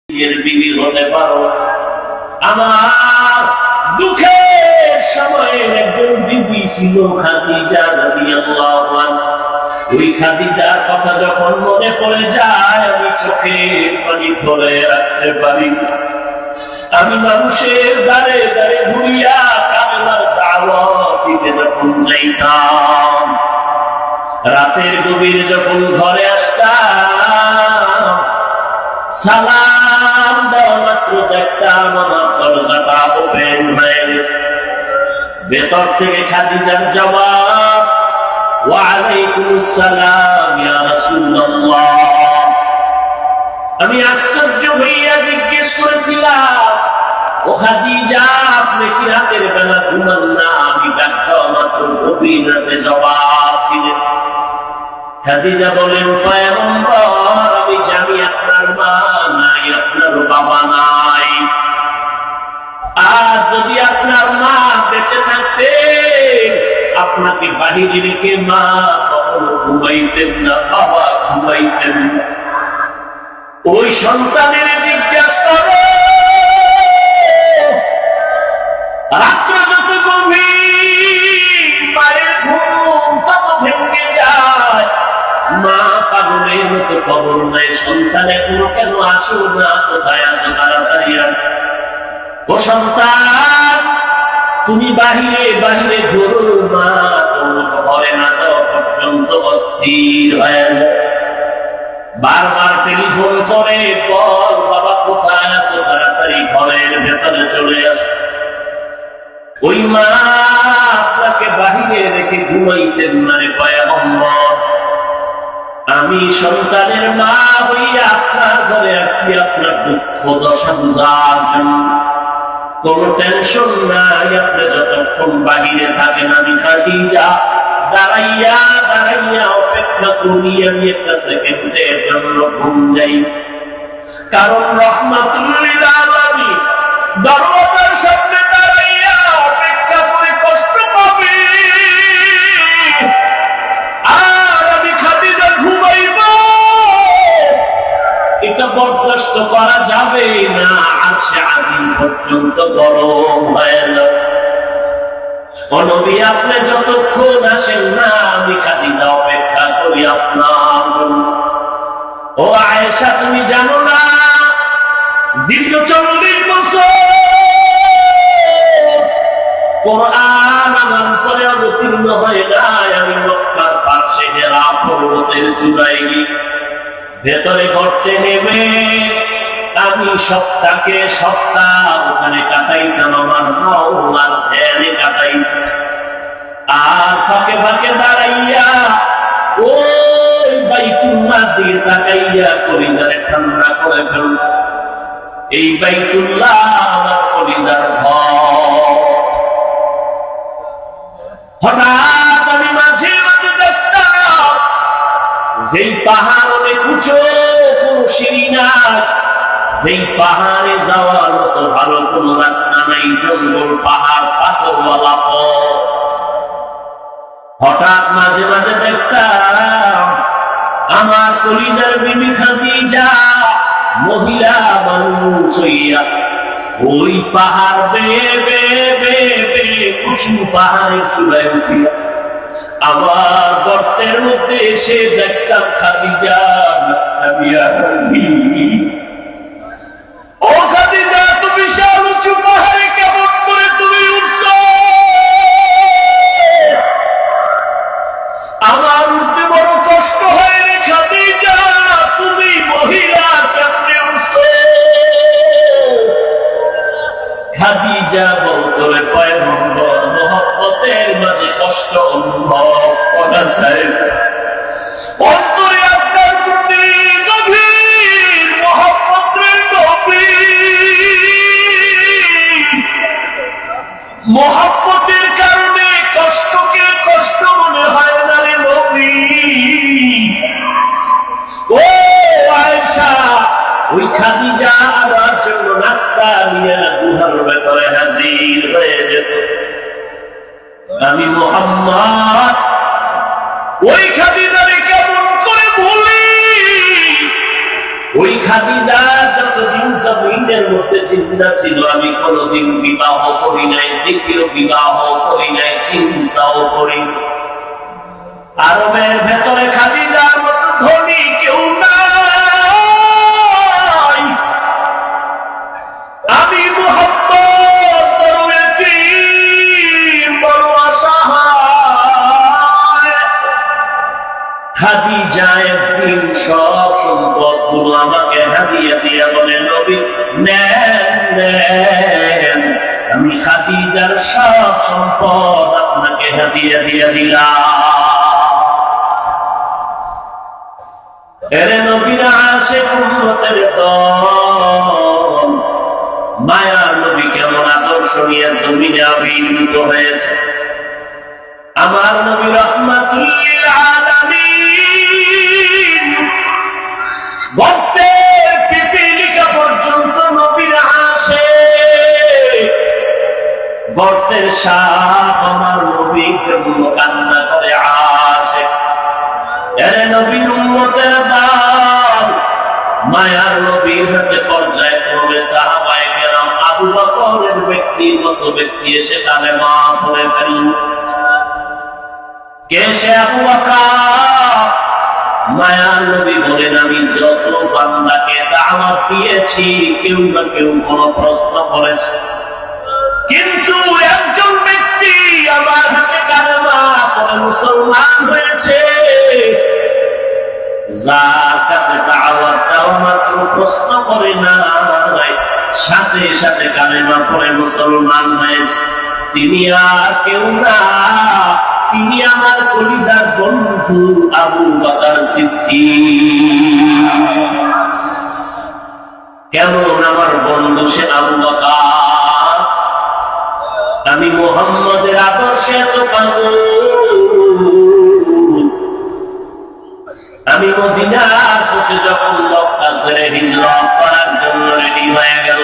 বিবি হতে পারো। আমার দুঃখের সময়ের একজন বিবি ছিল খাদিজা রাদিয়াল্লাহু আনহা। ওই খাদিজার কথা যখন মনে পড়ে যায় আমি চোখের পানি ধরে রাখতে পারি। আমি মানুষের দ্বারে দ্বারে ঘুরিয়া কালেমার দাওয়াত দিতে যখন যাইতাম, রাতের গভীরে যখন ঘরে আসতাম, সালাম দেওয়া মাত্র দেখতাম আমার দরজাটা ওপেন হয়ে গেছে। ভেতর থেকে খাদিজার জবাব, ওয়া আলাইকুমুস সালাম ইয়া রাসূলুল্লাহ। আমি আশ্চর্য হইয়া জিজ্ঞেস করেছিলাম, ও খাদিজা, আপনি কি রাতের বেলা ঘুমান না? আমি ডাকটা মাত্র গভীর রাতে জবাব দিলেন। খাদিজা বলেন, পয়গম্বর, আমি জানি আপনার মা নাই, আপনার বাবা নাই। আর যদি আপনার মা বেঁচে থাকতেন, আপনাকে বাহিরে রেখে মা কখনো ঘুমাইতেন না, বাবা ঘুমাইতেন না। ওই সন্তানের জিজ্ঞাসা করে, রাত্র যত গভীর মায়ের ঘুম তত ভেঙে যায়। মা পাগলের মতো খবর নাই, সন্তান এখনো কেন আসো না, কোথায় আসো, তাড়াতাড়ি আসো। ও সন্তান, তুমি বাহিরে বাহিরে ঘুরো, মা তোমার ঘরে না যাওয়া পর্যন্ত অস্থির হয়ে যায়। বারবার টেলিফোন করে বল, বাবা কোথায় আছো, তাড়াতাড়ি ঘরের ভেতরে চলে আসো। ওই মা আপনাকে বাহিরে রেখে ঘুমাইতেন না রে পয়গম্বর। আমি সন্তানের মা হইয়া আপনার ঘরে আসি আপনার দুঃখ দশা বুঝার জন্য। কোন টেনশন নাই, আপনি যতক্ষণ বাহিরে থাকেন আমি খাদিজা দাঁড়াইয়া দাঁড়াইয়া অপেক্ষা করি, আমি একটা সেকেন্ডের জন্য ঘুম যাই। কারণ রাহমাতুল লিল আলামিন দরওয়াজার সামনে দাঁড়াইয়া অপেক্ষা করে কষ্ট পাবে, আর আমি খাদিজা ঘুমাইব, এটা বরদাস্ত করা যাবে না। আরশে আজিম পর্যন্ত গরম হয়ে যাবে। ও নবী, আপনি যতক্ষণ আসেন না আমি খাদিজা অপেক্ষা করি আপনার জন্য। ও আয়েশা, তুমি জানো না দীর্ঘ 40 বছর কোরআন আমার উপরে অবতীর্ণ হয় নাই। আমি মক্কার পাশে হেরা পর্বতের চূড়ায় ভেতরে গর্তে নেমে আমি সপ্তাহ ওখানে কাটাইতাম, আমার মাওলার ধ্যানে কাটাইতাম। আর ফাঁকে ফাঁকে দাঁড়াইয়া ওই বাইতুল্লাহ দিয়ে তাকাইয়া কলিজারে ঠান্ডা করে ফেল। এই বাইতুল্লাহ আমার কলিজার ঘর। হঠাৎ আমি মাঝে মাঝে দেখতাম যেই পাহাড় অনেক উঁচু, কোন সিঁড়ি নাই, যেই পাহাড়ে যাওয়ার মতো ভালো কোন রাস্তা নাই, জঙ্গল পাহাড় পাথরওয়ালা পথ। হঠাৎ মাঝে মাঝে দেখতাম আমার কলিজার বিবি খাদিজা মহিলা মানুষ হইয়া ওই পাহাড় বেয়ে বেয়ে বেয়ে বেয়ে উঁচু পাহাড়ের চূড়ায় উঠিয়া আমার গর্তের মধ্যে এসে দেখতাম খাদিজা নাস্তাবিয়া। ও খাদিজা, এত বিশাল উঁচু পাহাড়ে কেমন করে তুমি উঠছো? আমার উঠতে বড় কষ্ট হয় রে খাদিজা, তুমি মহিলা কেমনে উঠছো? খাদিজা বলতো, পয়গম্বর, মহব্বতের মাঝে কষ্ট অনুভব করা যায়। অন্তরে আপনার প্রতি গভীর মহব্বতের মহব্বতের কারণে কষ্টকে কষ্ট মনে হয় না রে নবী। ও আয়েশা, ওই খাদিজা আমার জন্য নাস্তা নিয়ে গুহার ভেতরে হাজির হয়ে যেত। আমি মুহাম্মদ ওই খাদিজারে কেমন করে ভুলি? ওই খাদিজা যতদিন চিন্তা ছিল আমি কোনোদিন বিবাহ করি নাই, দ্বিতীয় বিবাহ করি নাই, চিন্তাও করি। আরবের ভেতরে খাদিজার মতো ধনী কেউ নাই। আমি মুহাম্মদ বড় এতিম, বড় অসহায়। খাদিজা একদিন সব সম্পদ গুলো আমাকে হাদিয়া দিয়া বলে, নবী নেন নেন, আমি খাদিজার সব সম্পদ আপনাকে হাদিয়া দিয়া দিলাম। এরে নবীর আশিক উম্মতের দল, মায়ার নবী কেমন আদর্শ নিয়ে জমিনে আবির্ভূত হয়েছে। আমার নবী রাহমাতুল লিল আলামিন, ভক্তের পিপিলিকা পর্যন্ত নবীর আশিক। গর্তের সাপ আমার নবীর জন্য কান্না করে আশিক। এরে নবীর উম্মতের দল, মায়ার নবীর হাতে পর্যায়ে ক্রমে সাহাবায়ে কেরাম আবু বকরের ব্যক্তিগত ব্যক্তি এসে কালেমা পড়ে ফেলল। কে সে আবু বকর? মায়ার নবী বলেন, আমি যত বান্দাকে দাওয়াত দিয়েছি কেউ না কেউ কোনো প্রশ্ন করেছে, কিন্তু একজন ব্যক্তি আমার হাতে কালেমা পড়ে মুসলমান হয়েছে। যার কাছে দাওয়াত দেওয়া মাত্র প্রশ্ন করে না, সাথে সাথে কালেমা পড়ে মুসলমান হয়েছে, তিনি আর কেউ না, তিনি আমার কলিজার বন্ধু আবু বকর সিদ্দিক। কেমন আমার বন্ধু সে আবু বকর? আমি মুহাম্মদের আদর্শে তো পাগল। আমি মদিনার পথে যখন মক্কা ছেড়ে হিজরত করার জন্য রেডি হয়ে গেল,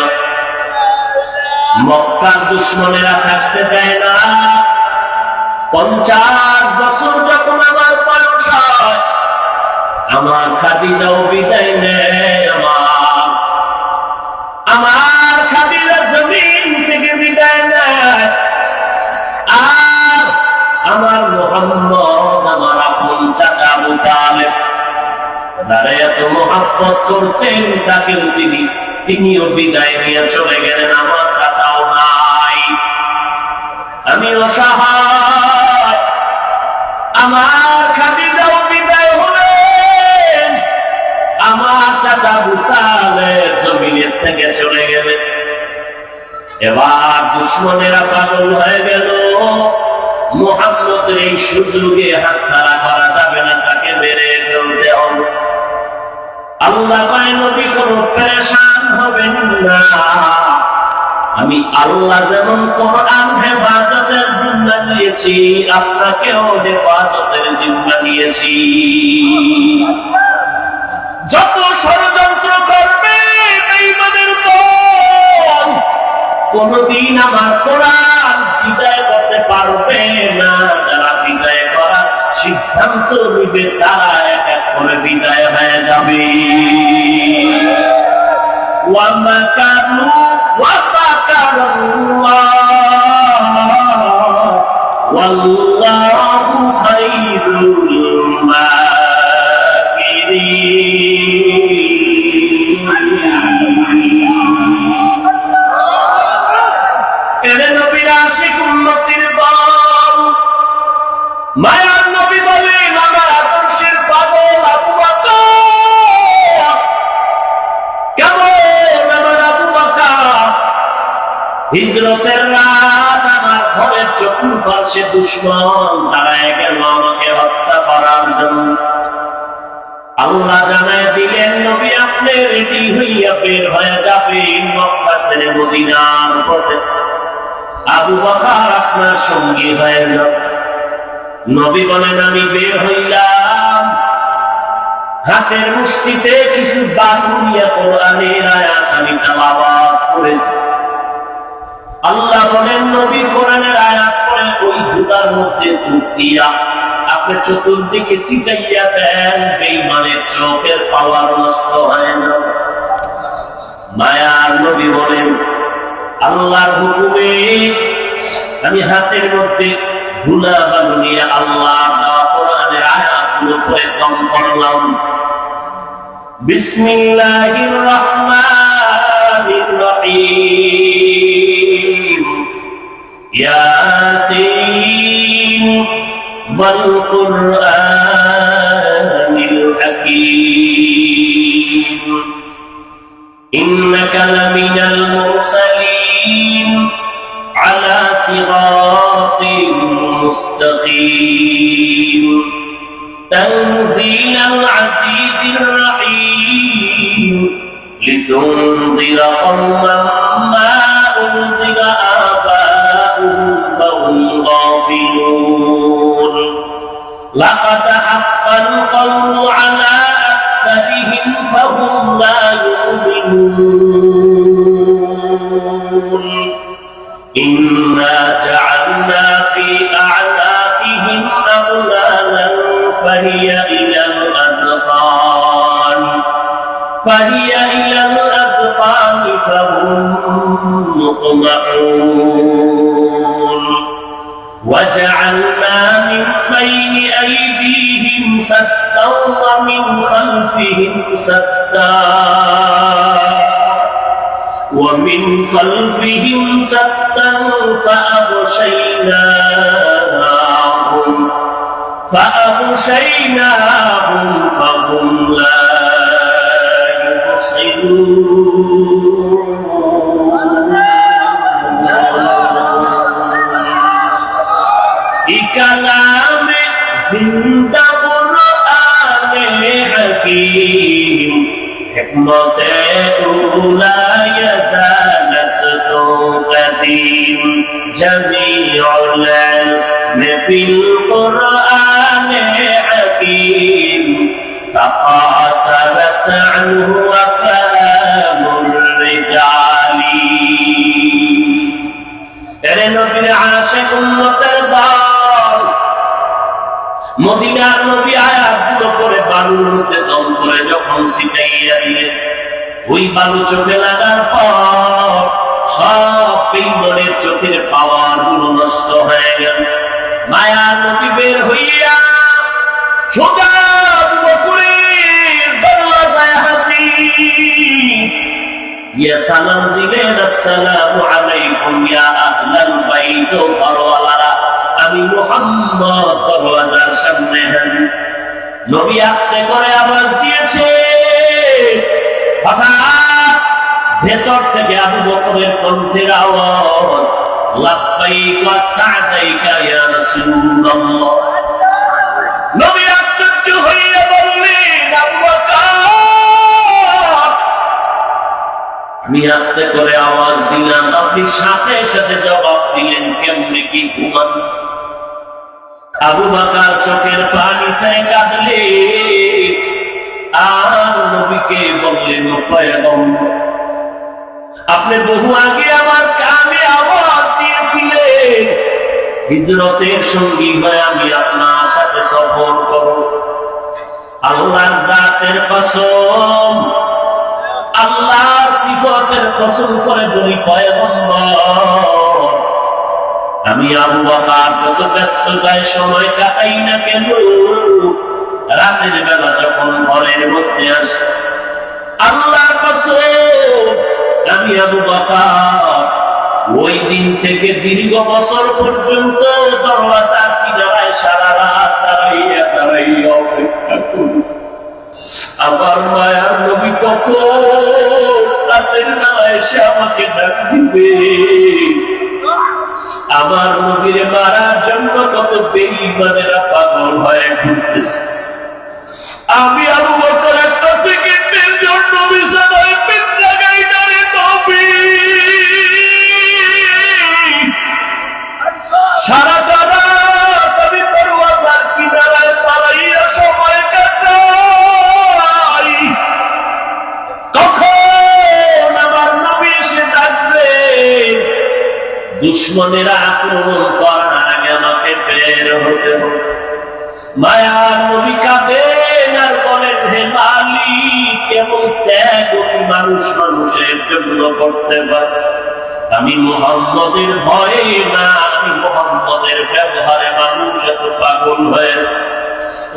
মক্কার দুশমনেরা থাকতে দেয় না। 50 বছর যখন আমার বয়স হয়, আমার খাদিজাও বিদায় নেয়। আমার খাদিজা জমিন থেকে বিদায় নেয়। আর আমার মুহাম্মদ, আমার আপন চাচা আবু তালেব, যারা এত মহব্বত করতেন, তাকেও তিনিও বিদায় নিয়ে চলে গেলেন। আমার চাচাও নাই, আমি অসহায়। আমার খাদিজাও বিদায় হলেন, আমার চাচা আবু তালেব জমিনের থেকে চলে গেলেন। এবার দুশমনেরা পাগল হয়ে গেল, মুহাম্মদের এই সুযোগে হাতছাড়া করা যাবে না, তাকে মেরে ফেলতে হবে। আল্লাহ কয়, নবী কোনো পেরেশান হবেন না, আমি আল্লাহ যেমন কোরআন হেফাজতের জিম্মা নিয়েছি, আপনাকেও হেফাজতের জিম্মা নিয়েছি। যত ষড়যন্ত্র করবে বেঈমানের দল, কোনদিন আমার কোরআন বিদায় করতে পারবে না। যারা বিদায় করার সিদ্ধান্ত নিবে, তারা এক এক করে বিদায় হয়ে যাবে। ওয়ামাকারু ওয়ামাকারাল্লাহ ওয়াল্লাহু খায়রুল মাকিরিন। এরে নবীর আশিক উম্মতের দল, মায়ার নবী বলেন, আমার আদর্শের পাগল আবু বকর। কেমন আমার আবু বকর? হিজরতের রাত আমার ঘরের চতুর্পাশে দুশমন দাঁড়ায় গেল আমাকে হত্যা করার জন্য। আল্লাহ জানায় দিলেন, নবী আপনি রেডি হইয়া বের হয়ে যাবেন মক্কা ছেড়ে মদিনার পথে। আবু বকর আপনার সঙ্গী হয়ে যাবে। নবী বলেন, আমি বের হইলাম, হাতের মুষ্টিতে কিছু বাতুনিয়া কোরআনের আয়াত আমি তেলাওয়াত করেছি। আল্লাহ বলেন, নবী কোরআনের আয়াত পড়ে ওই দুটার মধ্যে ফুঁক দিয়া আপনি চতুর্দিকে ছিটাইয়া দেন, বেঈমানের চোখের পাওয়ার নষ্ট হয় না। মায়ার নবী বলেন, আল্লাহর হুকুমে আমি হাতের মধ্যে ধুলা বালু নিয়ে আল্লাহর দেওয়া কোরআনের আয়াতগুলো পড়ে দম করলাম। বিসমিল্লাহির রহমানির রহিম। ইয়াসিন ওয়াল কুরআনিল হাকীম। ইন্নাকা লামিনাল মুরসালিন আলা সিরাতিন মুস্তাকিম। تنزيل العزيز الرحيم لتنذر قوما ما أنذر آباؤهم فهم غافلون لقد حق القول على أكثرهم فهم لا يؤمنون إنا جعلنا في أعناقهم أغلالا فهي إلى الأذقان فهم مقمحون وجعلنا من بين أيديهم سدا ومن خلفهم سدا فأغشيناهم فهم لا يبصرون كلام زندہ قرآن حکیم حکمت اولا یزال سدو قدیم جمیع العلم فی القرآن حکیم تقاصرت عنه وكلام الرجال এরে নবীর আশিক উম্মতের দল মদিনার নবী আয়াতগুলো পড়ে বালুর মধ্যে দম করে যখন ছিটাইয়া দিলেন, ওই বালু চোখে লাগার পর সব বেঈমানের চোখের পাওয়ার গুলো নষ্ট হয়ে গেল। মায়ার নবী বের হইয়া সোজা আবু বকরের দরওয়াজায় হাজির। ইয়া সালাম দিলেন, আসসালামু আলাইকুম ইয়া আহলাল বাইত ও ঘরওয়ালারা, আমি মুহাম্মদ দরওয়াজার সামনে হাজির। নবী আস্তে করে আওয়াজ দিয়েছে, হঠাৎ ভেতর থেকে আবু বকরের কণ্ঠের আওয়াজ, লাব্বাইক ওয়া সা'দাইকা ইয়া রাসূলুল্লাহ। নবী আশ্চর্য হইয়া বললেন, আবু বকর। আমি আস্তে করে আওয়াজ দিলাম, আপনি সাথে সাথে জবাব দিলেন, কেমনে কি ঘুমান? আবু বকর চোখের পানি ছেড়ে কাঁদলেন আর নবীকে বললেন, পয়গম্বর, আপনি বহু আগে আমার কানে আওয়াজ দিয়েছিলেন হিজরতের সঙ্গী হয়ে আমি আপনার সাথে সফর করব। আল্লাহর জাতের কসম, আল্লাহর সিফাতের কসম করে বলি, পয়গম্বর, আমি আবু বকর যত ব্যস্ততায় সময় কাটাই না কেন, রাতের বেলা যখন ঘরের মধ্যে আসি, আল্লাহর কসম, আমি আবু বকর ওই দিন থেকে দীর্ঘ বছর পর্যন্ত দরওয়াজার কিনারায় সারা রাত দাঁড়াইয়া দাঁড়াইয়া অপেক্ষা করি আমার মায়ার নবী কখন রাতের বেলা এসে আমাকে ডাক দিবে। আমার নবীর মারার জন্য কত বেঈমানেরা পাগল হয়ে ঘুরতেছে। আমি আবু বকর একটা সেকেন্ডের জন্য বিছানায় পেটটা গাইডারে নবী সারাটা রাত আমি দরওয়াজার কিনারায় দাঁড়াইয়া সময় কাটাই, কখন আমার নবী এসে ডাকবে। দুশ্মনেরা আক্রমণ করার আগে আমাকে বের হতে হবে। মায়ার নবী কাঁদেন আর বলেন, হে মালিক, এমন দেখো কি মানুষ মানুষের জন্য করতে পারে। আমি মুহাম্মদের ভয়ে না, আমি মুহাম্মদের ব্যবহারে মানুষ এত পাগল হয়েছে।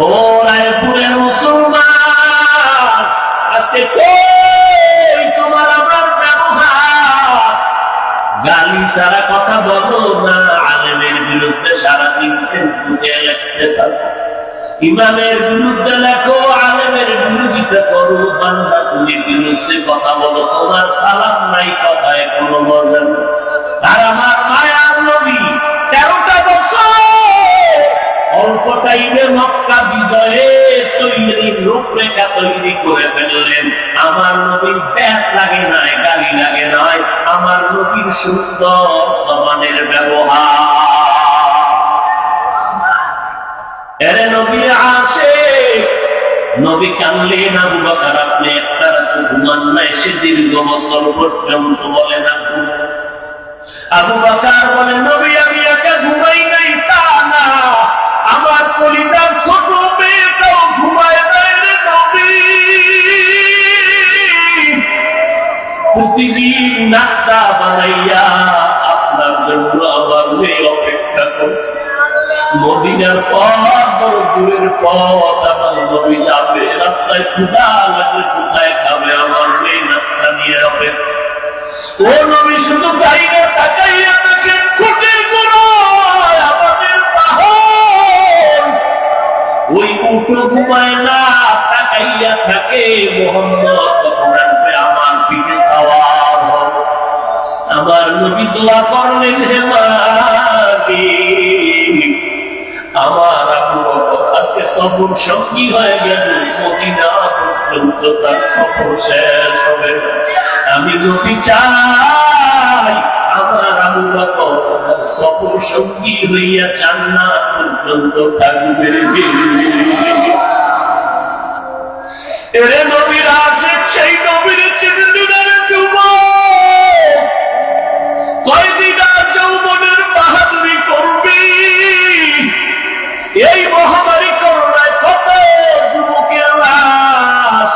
ও রায়পুরের মুসলমান, আজকে কই তোমার আমার ব্যবহার? গালি সারা কথা বলো না, আলেমের বিরুদ্ধে সারাদিন ফেসবুকে লিখতে থাকো, ইমামের বিরুদ্ধে লেখো, আলেমের বিরোধিতা করো, বান্দা তুমি বিরুদ্ধে কথা বলো, তোমার সালাম নাই, কথায় কোনো মজা নেই। আর আমার মায়ার নবী 13টা বছর অল্প টাইমে মক্কা বিজয়ে তৈরি রূপরেখা তৈরি করে ফেললেন। আমার নবীর ব্যাট লাগে নাই, গালি লাগে নাই, আমার নবীর সুন্দর জবানের ব্যবহার। এরে নবী আশিক, নবী কানলেন, আবু বকর আপনি একটা রাত ঘুমান নাই, সে দীর্ঘ বছর পর্যন্ত বলে না ঘুমান। আবু বকর বলে, নবী আমি একা ঘুমাই নাই তা না, আমার কলিজার ছোট মেয়েটাও ঘুমায় নাই রে নবী। প্রতিদিন নাস্তা বানাইয়া আপনার জন্য আমার মেয়ে অপেক্ষা করে। মদিনার পথ বড় দূরের পথ, আমার নবী যাবে, রাস্তায় ক্ষুধা লাগলে কোথায় খাবে, আমার মেয়ে নাস্তা নিয়ে অপেক্ষা। ও নবী শুধু গাইনা তাকাইয়া দেখেন খুঁটির গোড়ায় আমাদের পাহাড়, ওই উঠো ঘুমায় না, তাকাইয়া থাকে মোহাম্মদ কখন আসবে আমার পিঠে সওয়ার হবে। আমার নবী দোয়া করলেন, হে মালিক, আমার আবু বকর আজকে সফর সঙ্গী হয়ে গেল, মদিনা পর্যন্ত তার সফর শেষ হবে। আমি নবী চাই আমার আবু বকর সফর সঙ্গী হইয়া জান্নাত পর্যন্ত থাকবে। এরে নবীর আশিক, সেই নবীর চিন্তার যুবক, কয়দিন আর যৌবনের বাহাদুরি করবি? এই মহামারী করোনায় কত যুবকের লাশ,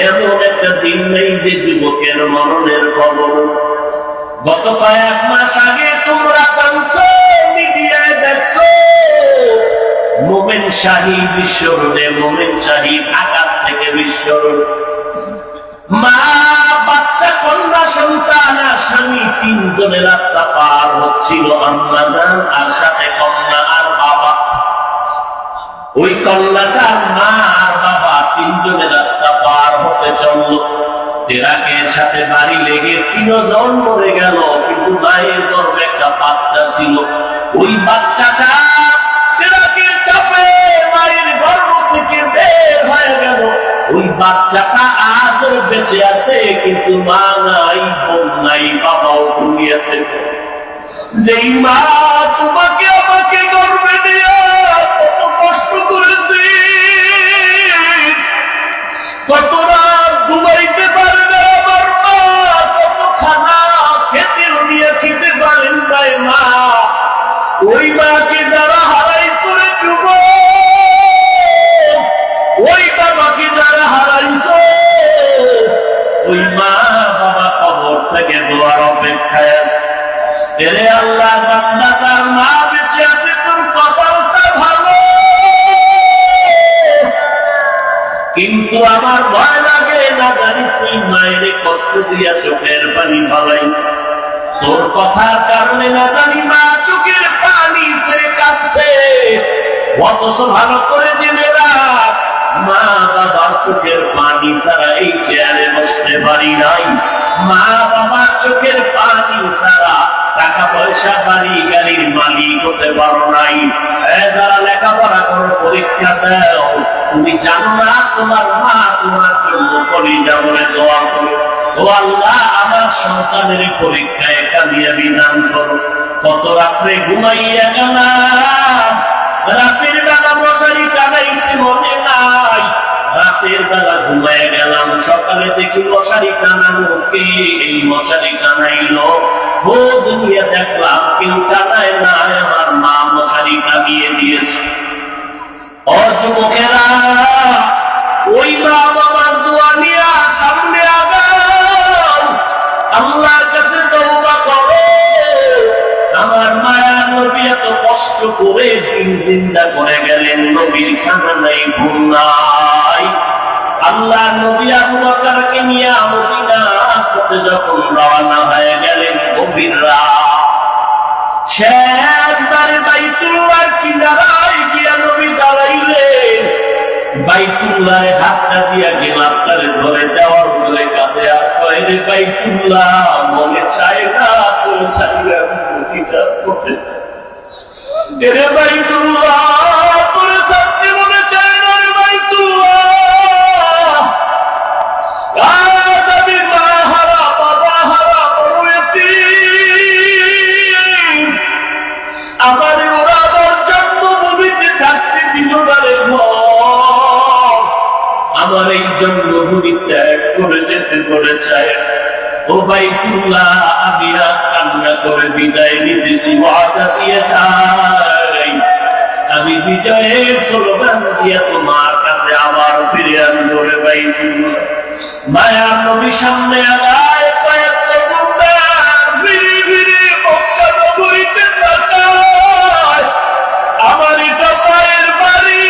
এমন একটা দিন নেই যে যুবকের মরণের খবর। গত কয়েক মাস আগে তোমরা কানছো, মিডিয়ায় দেখছো, মোমেন শাহী বিশ্ব রোডে, মোমেন শাহী ঢাকার থেকে বিশ্ব রোড, মা বাচ্চা কন্যা সন্তান আর স্বামী 3 জনের রাস্তা পার হচ্ছিল, আম্মাজান আর সাথে কন্যা আর বাবা। ওই কন্যাটার মা আর বাবা 3 জনের রাস্তা পার হতে চলল, ট্রাকের সাথে বাড়ি লেগে 3 জন মরে গেল, কিন্তু মায়ের গর্ভে একটা বাচ্চা ছিল। ওই বাচ্চাটা ট্রাকের চাপে মায়ের গর্ভ থেকে বের হয়ে গেল। ওই বাচ্চাটা আজও বেঁচে আছে, কিন্তু মা নাই, বোন নাই, বাবাও দুনিয়াতে। যেই মা তোমাকে আমাকে গর্ভে দিয়া কত কষ্ট করেছে, কত রাত ঘুমাইতে পারে না আমার মা, কত খানা খেতেও নিয়ে খেতে পারেন নাই মা। ওই মাকে যারা হারাইছো রে যুবক, ওই বাবাকে যারা হারাইছো, ওই মা বাবা কবর থেকে দোয়ার অপেক্ষায় আছে। এরে আল্লাহ, বান্দা যার মা বেঁচে আছে, তোর কপালটা ভালো, কিন্তু আমার ভয় লাগে, না জানি তুই মায়ের কষ্ট দিয়া চোখের পানি ফলাই, তোর কথার কারণে না জানি মা চোখের পানি ছেড়ে কাঁদছে। অথচ ভালো করে জেনে রাখ, মা বাবার চোখের পানি ছাড়া এই চেয়ারে বসতে পারি নাই, মা বাবার চোখের পানি ছাড়া টাকা পয়সা বাড়ি গাড়ির মালিক হতে পারো নাই। যারা লেখাপড়া করো, পরীক্ষা দাও, তুমি জানো না তোমার মা তোমার জন্য কলিজা বলে দোয়া করে, ও আল্লাহ আমার সন্তানের পরীক্ষায় কামিয়াবি দান করো। কত রাত্রে ঘুমাইয়া গেলাম, রাতের বেলা মশারি টানাইতে মনে নাই, রাতের বেলা ঘুমাইয়া গেলাম, সকালে দেখি মশারি টানানো, কে এই মশারি টানাইলো? খোঁজ নিয়ে দেখলাম কেউ টানায় নাই, আমার মা মশারি টানিয়ে দিয়েছে। ও যুবকেরা, ওই মা বাবার দোয়া নিয়ে সামনে আগাও, আল্লাহর কাছে তওবা করো। আমার মায়ার নবী এত কষ্ট করে দিন জিন্দা করে গেলেন, নবীর খানা নাই, ঘুম নাই। আল্লাহ নবী আবু বকরকে নিয়ে মদিনা পথে যখন রওনা হয়ে গেলেন, গভীর রাত, সে একবারে বাইতুল্লাহর কিনারায় গিয়া নবী দাঁড়াইলেন। বাইতুল্লাহে হাতটা দিয়া গেলাপটারে ধরে দেওয়ার ধরে কাঁদে আর কয়, রে বাইতুল্লাহ, মনে চায় না তোর সাইরা মদিনার পথে। রে বাইতুল্লাহ, তোর সাথে মনে চায় না রে বাইতুল্লাহ। আজ আমি মা হারা, বাবা হারা, বড় এতিম। আমার ওরা আমার জন্মভূমিতে থাকতে দিল না রে ঘর, আমার এই জন্মভূমি ত্যাগ করে যেতে করে চায়। ও বাইতুল্লাহ, আমি আজ কান্না করে বিদায় নিতেছি, ওয়াদা দিয়ে যাই, আমি বিজয়ের স্লোগান দিয়ে তোমার কাছে আবার ফিরে আনবো রে বাইতুল্লাহ। মায়ার নবী সামনে আগায়, কয়েকটা গুন্ডার ফিরে ফিরে মক্কা নগরীতে তাকায়। আমার এটা পায়ের বাড়ি,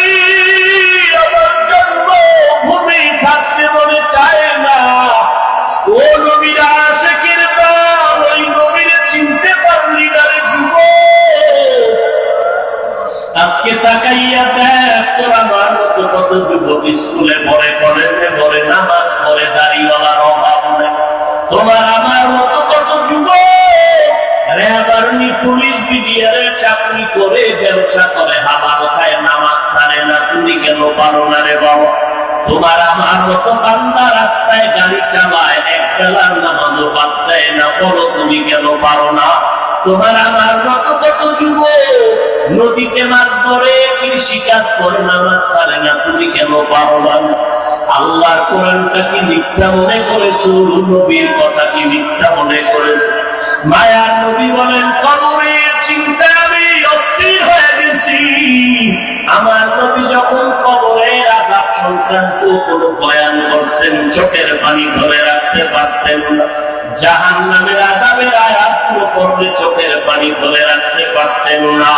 আমার জন্মভূমি থাকতে মনে চায় না। ও নবীর আশিকের দল, ওই নবীর চিনতে পারলি না রে যুবক। আজকে তাকাইয়া দেখ, তোর আমার মতো কত যুবক স্কুলে পড়ে, কলেজে পড়ে, নামাজ পড়ে, দাড়িওয়ালার অভাব নেই। তোমার আমার মতো কত যুবক রেহাবারনি, পুলিশ, বিডিআরের চাকরি করে, ব্যবসা করে, হালাল খায়, নামাজ ছাড়ে না। তুমি কেন পারো না রে বাবা? তোমার আমার মতো বান্দা রাস্তায় গাড়ি চালায়, এক বেলার নামাজও বাদ দেয় না, বলো তুমি কেন পারো না? তোমার আমার মতো কত যুবক নদীতে মাছ ধরে, কৃষি কাজ করে, নামাজ ছাড়ে না, তুমি কেন পারো না? আল্লাহর কোরআনটা কি মিথ্যা মনে করেছো? নবীর কথা কি মিথ্যা মনে করেছো? মায়ার নবী বলেন, কবরের চিন্তা আমি অস্থির হয়ে গেছি। আমার নবী যখন কবরের আযাব সংক্রান্ত কোনো বয়ান করতেন, চোখের পানি ধরে রাখতে পারতেন না। জাহান্নামের আযাবের আয়াতগুলো পড়লে চোখের পানি ধরে রাখতে পারতেন না।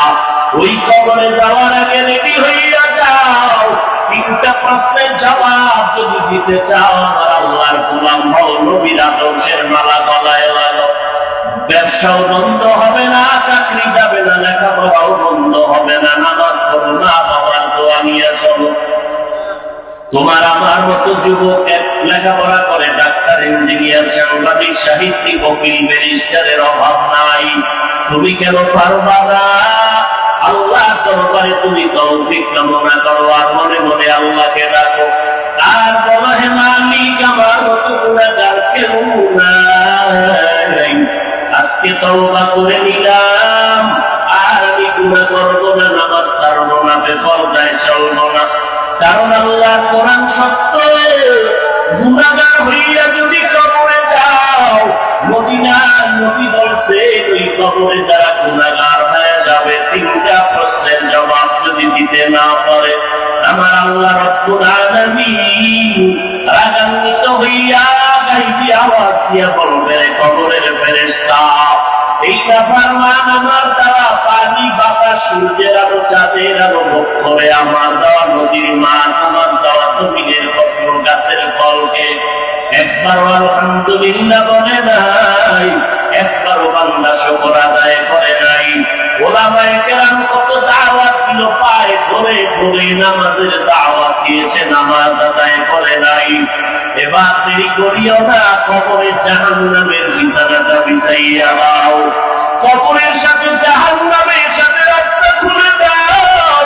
ওই কবরে যাওয়ার আগে রেডি হইয়া যাও, তিনটা প্রশ্নের জবাব যদি দিতে চাও, আমার আল্লাহর গোলাম হও, নবীর আদর্শের মালা গলায় লাগাও। ব্যবসাও বন্ধ হবে না, চাকরি যাবে না, লেখাপড়াও বন্ধ হবে না, নামাজ পড়ো না, বাবার দোয়া নিয়ে চলো। তোমার আমার মতো যুবক লেখাপড়া করে, ডাক্তার, ইঞ্জিনিয়ার, সাংবাদিক, সাহিত্যিক, উকিল, ব্যারিস্টারের অভাব নাই। তুমি কেন পারবা না? আল্লাহ দরবারে তুমি তৌফিক কামনা করো, আর মনে মনে আল্লাহকে ডাকো, আর বলো, হে মালিক, আমার মতো গুনাহগার কেউ নাই, আজকে তওবা করে নিলাম, আর আমি গুনাহ করবো না, নামাজ ছাড়বো না, বেপরদায় চলবো না। কারণ আল্লাহ কোরআন সত্য। গুনাহগার হইয়া যদি কবরে যাও, মদিনার নবী বলছে, ওই কবরে যারা গুনাহগার হয়ে যাবে, তিনটা প্রশ্নের জবাব যদি দিতে না পারে, আমার আল্লাহ রব্বুল আলামিন রাগান্বিত হইয়া গাইবি আওয়াজ দিয়া বলবে, কবরের ফেরেশতা, এই নাফরমান আমার দ্বারা পানি, বাতাস, সূর্যের আলো, চাঁদের আলো ভোগ করে, আমার দেওয়া নদীর মাছ, আমার দেওয়া জমিনের ফসল, গাছের ফলকে একবারও আলহামদুলিল্লাহ বলে নাই, একবারও বান্দা শুকর আদায় করে নাই। ওলামায়ে কেরাম কত দাওয়াত দিল, পায়ে ধরে ধরে নামাজের দাওয়াত দিয়েছে, নামাজ আদায় করে নাই। এবার দেরি করিও না, কবরের জাহান্নামের বিছানাটা বিছাইয়া দাও, কবরের সাথে জাহান্নামের সাথে রাস্তা খুলে দাও,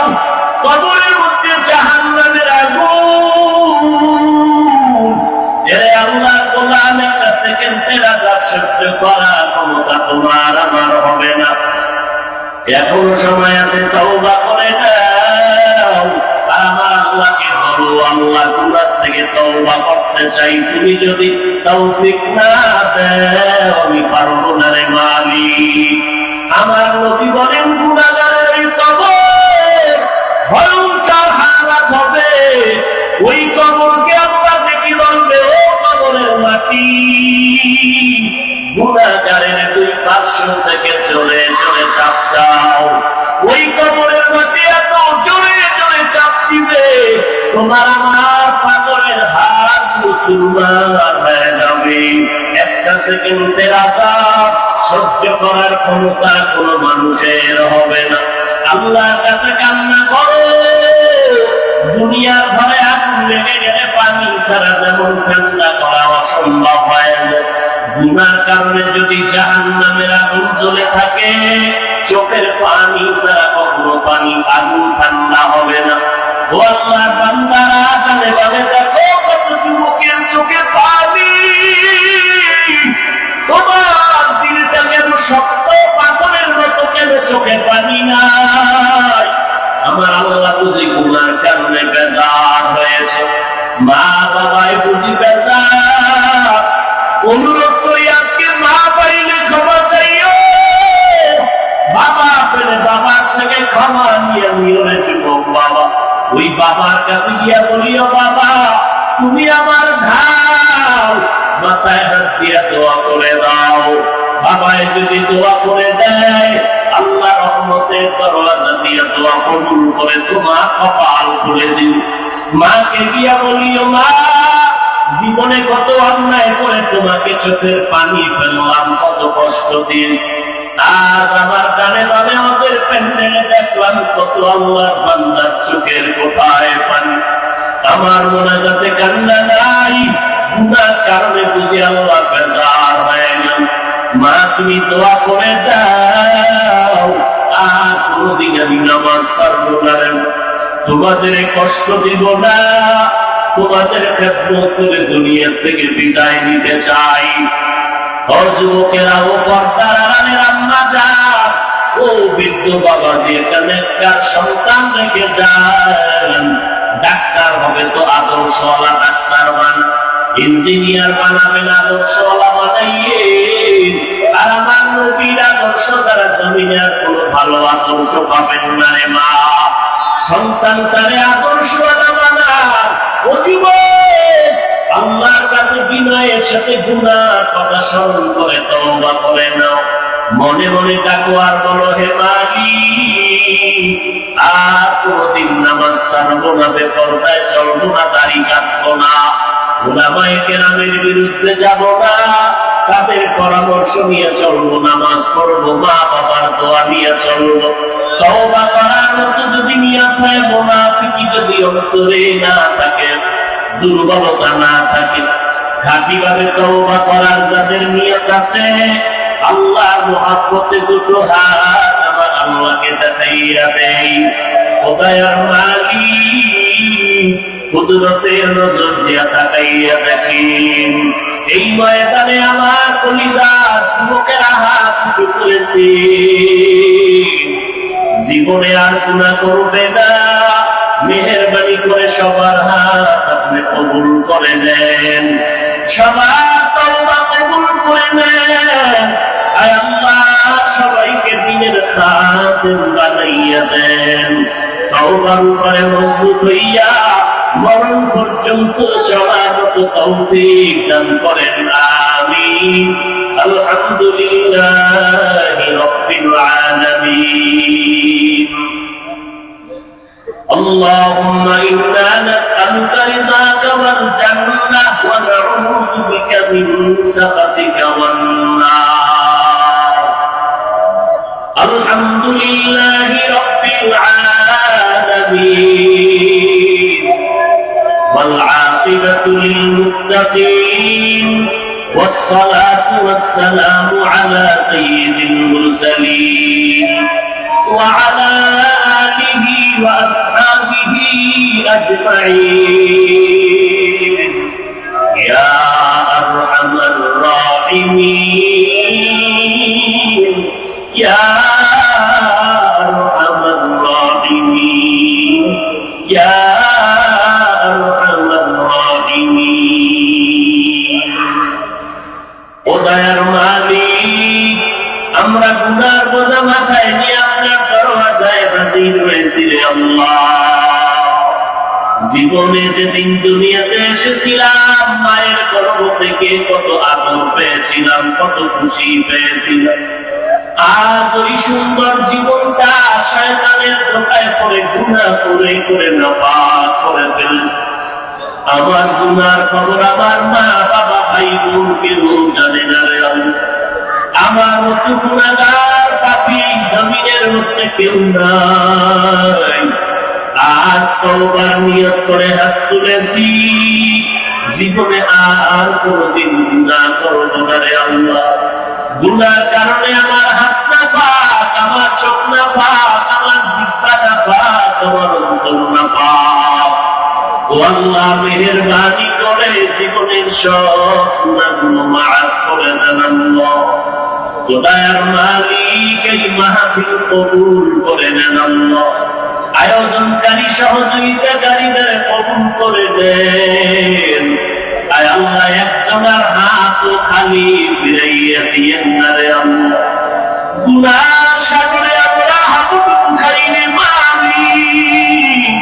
কবরের মধ্যে জাহান্নামের আগুন। এরে আল্লাহর গোলাম, একটা সেকেন্ডের আযাব সহ্য করার ক্ষমতা তোমার আমার হবে না। এখনো সময় আছে, তওবা করে নাও, আমার আল্লাহকে বলো, আল্লাহ গুনাহ থেকে তওবা করতে চাই, তুমি যদি তৌফিক না দাও, আমি পারবো না রে মালিক। আমার নবী বলেন, গুনাহগারের এই কবর ভয়ঙ্কর হালাত হবে। ওই কবরকে আল্লাহ দেখি বলবে, গুনাহগারের দুই পার্শ্ব থেকে জোরে জোরে চাপ দাও। ওই কবরের মাটি এত জোরে জোরে চাপ দিবে, তোমার আমার পাগলের হাত চুরমার হয়ে যাবে। একটা সেকেন্ডের আযাব সহ্য করার ক্ষমতা কোনো মানুষের হবে না। আল্লাহর কাছে কান্না করো। দুনিয়ার ঘরে আগুন লেগে গেলে পানি ছাড়া যেমন ঠান্ডা করা অসম্ভব হয়, গুনার কারণে যদি জাহান্নামের আগুন জ্বলে থাকে, চোখের পানি ছাড়া কখনো আগুন ঠান্ডা হবে না। ও আল্লাহর বান্দারা, কানে কানে দেখো কত যুবকের চোখে পানি। তোমার দিলটা কেন শক্ত পাথরের মতো, কেন চোখে পানি নাই? আমার আল্লাহ বুঝি গুনার কারণে বেজার হয়েছে, মা বাবাই বুঝি বেজার। অনুরোধ করি আজকে মা পাইলে ক্ষমা চাইও, বাবা পেলে বাবার থেকে ক্ষমা নিয়ে নিয়ে যুবক বাবা ওই বাবার কাছে গিয়া বলিও, বাবা তুমি আমার ঢাল, মাথায় হাত দিয়া দোয়া করে দাও। বাবায় যদি দোয়া করে দেয়, আল্লাহ রহমতের দরওয়াজা দিয়ে দোয়া কবুল করে তোমার কপাল খুলে দিও। মাকে গিয়া বলিও, মা জীবনে কত অন্যায় করে তোমাকে চোখের পানি ফেললাম, কত কষ্ট দিয়েছি। আজ আমার কানে বামে হজের প্যান্ডেলে দেখলাম কত আল্লাহর বান্দার চোখের কোথায় পানি। আমার মোনাজাতে কান্না নাই, গুনার কারণে বুঝি আল্লাহ বেজার হয়ে গেল। মা তুমি দোয়া করে দাও, আর কোনদিন আমি নামাজ ছাড়বো না, তোমাদের কষ্ট দিব না, তোমাদের খেদমত করে দুনিয়া থেকে বিদায় নিতে চাই। ও যুবকেরা, ও পর্দার আড়ালের আম্মা যান, ও বৃদ্ধ বাবা যে এখানে কার সন্তান রেখে যান, ডাক্তার হবে তো আদর্শওয়ালা ডাক্তার বানা, ইঞ্জিনিয়ার বানাবেন আদর্শওয়ালা বানাইয়ে। আর আমার নবীর আদর্শ ছাড়া জমিনে আর কোনো ভালো আদর্শ পাবেন না রে মা। সন্তান তারে আদর্শওয়ালা বানা। ও যুবক, আল্লাহর কাছে বিনয়ের সাথে গুনাহ কথা স্মরণ করে তওবা করে নাও। মনে মনে ডাকো আর বলো, হে মালিক, আর কোনদিন নামাজ ছাড়বো না, বেপরদায় চলবো না, দাড়ি কাটবো না, উলামায়ে কেরামের বিরুদ্ধে যাব না, তাদের পরামর্শ নিয়ে চলবো, নামাজ পড়বো, মা বাবার দোয়া নিয়ে চলবো। তওবা করার মতো যদি নিয়ত হয়, মুনাফিকি যদি অন্তরে না থাকে, দুর্বলতা না থাকে, খাঁটিভাবে তওবা করার যাদের নিয়ত আছে, আল্লাহর মহব্বতে দুটো হাত আমার আল্লাহকে দেখাইয়া দেয়। খোদায়ার মালিক, কুদরতের নজর দিয়া তাকাইয়া দেখেন, এই ময়দানে আমার কলিজার যুবকেরা হাত উঁচু করেছে, জীবনে আর গুনাহ করবে না। মেহেরবানি করে সবার হাত আপনি কবুল করে নেন, সবার তওবা কবুল করে নেন। আয় আল্লাহ, সবাইকে দিনের খাদেম বানাইয়া দেন, তওবার উপরে মজবুত হইয়া মরণ পর্যন্ত চলার মতো তৌফিক দান করেন, আমিন। আলহামদুলিল্লাহি রাব্বিল আলামিন। اللهم إنا نسألك رضاك والجنة ونعوذ بك من سخطك والنار. الحمد لله رب العالمين، والعاقبة للمتقين، والصلاة والسلام على سيد المرسلين وعلى آله وأصحابه أجمعين. يا أرحم الراحمين، يا أرحم الراحمين، يا أرحم الراحمين. খোদার মালিক, আমরা গুনার বোঝা মাথায় নিয়ে আপনার দরওয়াজায় হাজির হয়েছি রে আল্লাহ। জীবনে যেদিন দুনিয়াতে এসেছিলাম মায়ের গর্ভ থেকে কত আদর পেয়েছিলাম, কত খুশি পেয়েছিলাম। আজ ওই সুন্দর জীবনটা শয়তানের ধোঁকায় পড়ে গুনাহ করে করে নাপাক করে ফেলেছে। আমার গুনার খবর আমার মা বাবা ভাই বোন কেউ জানে না রে আল্লাহ। আমার মতো গুনাহগার পাপী জমিনের মধ্যে কেউ নাই। আজ তওবার নিয়ত করে হাত তুলেছি, জীবনে আর কোনদিন গুনাহ করব না রে আল্লাহ। গুনার কারণে আমার হাত না পাক, আমার চোখ না পাক, আমার জিহ্বা না পাক, আমার অন্তর না পাক। ও আল্লাহ মেহেরবানি করে জীবনের সব গুনাহগুলো মাফ করে দেন আল্লাহ। খোদার মালিক এই মাহফিল কবুল করে নেন আল্লাহ। আয়োজনকারী সহযোগিতাকারীদের কবুল করে দেন। আয় আল্লাহ একজনের হাতও খালি ফিরাইয়া দিয়েন না রে আল্লাহ। গুনাহ সাগরে আমরা হাবুডুবু খাইনি মালিক।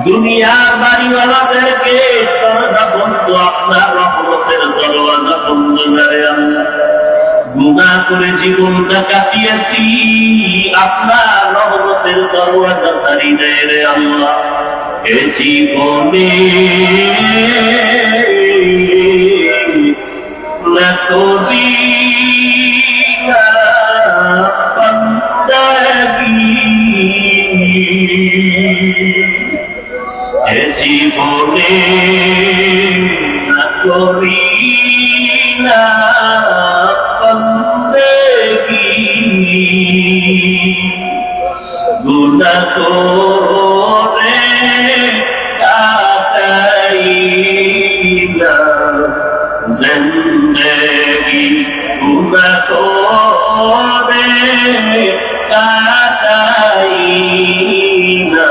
দুনিয়ার বাড়িওয়ালাদেরকে দরজা বন্ধ, আপনার রহমতের দরওয়াজা বন্ধ না রে আল্লাহ। গুনাহ করে জীবনটা কাটিয়েছি, আপনার রহমতের দরওয়াজা ছাড়ি দেয় রে আল্লাহ। এ জীবনে না করি না বান্দাগি, এ জীবনে না করি না বান্দাগি, গুনাহ করে কাটাই না জিন্দেগি, গুনাহ করে কাটাই না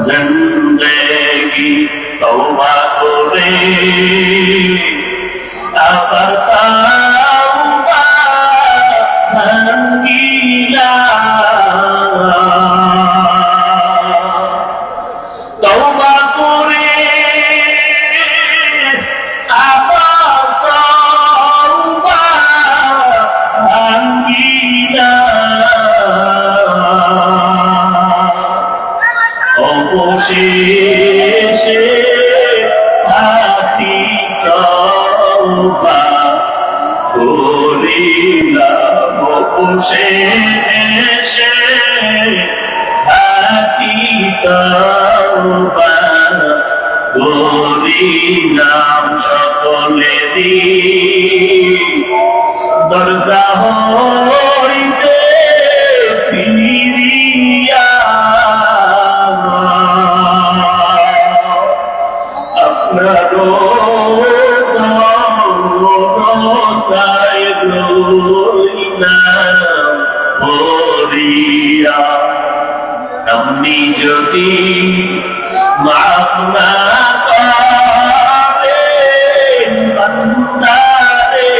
জিন্দেগি। তওবা করে আবার তাওবা ভাঙ্গিলাম, তওবা করে আবার তাওবা ভাঙ্গিলাম। অবশেষে হাতি তওবা করিলাম, অবশেষে হাতি তওবা করিলাম। সকলেরই দরজা হইতে ফিরিয়া আপনার দরজায় রইলাম পড়িয়া। আপনি যদি মাফ না করেন বান্দারে,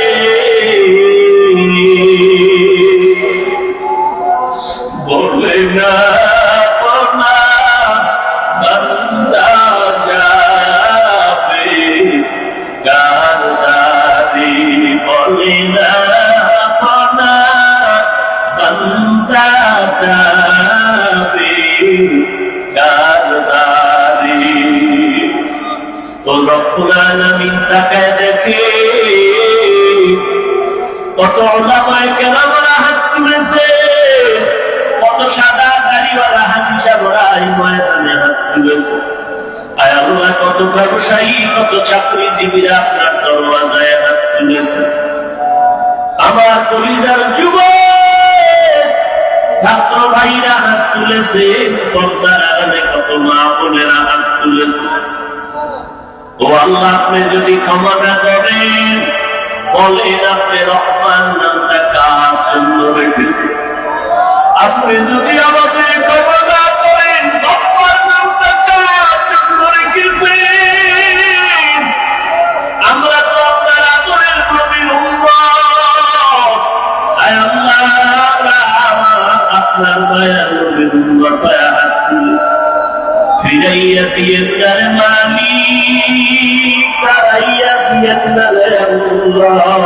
বলে না বান্দা যাবে কারদারি, বলে না বান্দা যাবে কারদারি। তো রব্বুল আলামিন তাকায় দেখে কত উলামায়ে কেরামরা হাত তুলেছে, কত সাদা দাড়িওয়ালা হাদিসাবরা এই ময়দানে হাত তুলেছে। আয় আল্লাহ কত ব্যবসায়ী, কত চাকরিজীবীরা আপনার দরওয়াজায় হাত তুলেছে। আমার কলিজার যুবক ছাত্র ভাইরা হাত তুলেছে, পর্দার আড়ালে কত মা বোনেরা হাত তুলেছে। ও আল্লাহ আপনি যদি ক্ষমা না করেন, বলেন আপনি রহমান নামটা কার জন্য রেখেছে। আপনি যদি আমাদের ক্ষমা না করেন, গফফার নামটা কার জন্য রেখেছেন। আমরা তো আপনার আদরের নবীর উম্মত। আয় আল্লাহ আপনার মায়ের নবীর উম্মত হাত তুলেছে, ফিরাই ফিরাইয়া দিয়েন না রে মালিক, তারাইয়া দিয়েন না রে আল্লাহ।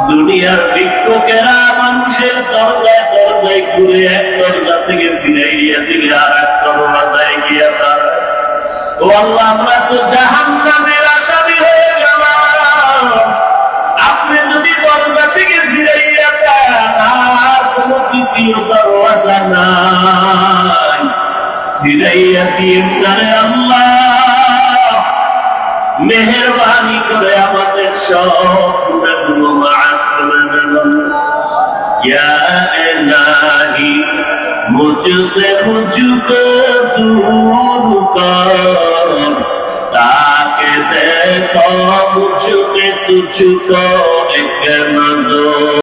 দুনিয়ার ভিক্ষুকেরা মানুষের দরজায় দরজায় ঘুরে এক দরজা থেকে ফিরাইয়া দিলে আর এক দরজায় গিয়া তারা, ও আল্লাহ আমরা তো জাহান্নামের আসামি হয়ে গেলাম। আপনি যদি দরজা থেকে ফিরাইয়া দেন আর কোনো দ্বিতীয় দরজা নাই, ফিরাইয়া দিয়েন না রে আল্লাহ। মেহেরবানি করে আমাদের সব গুনাহগুলো মাফ করে দেন। ইয়া ইলাহি মুঝসে মুঝকো दूर कर, ताकि देखो मुझ में तुझको एक नजर।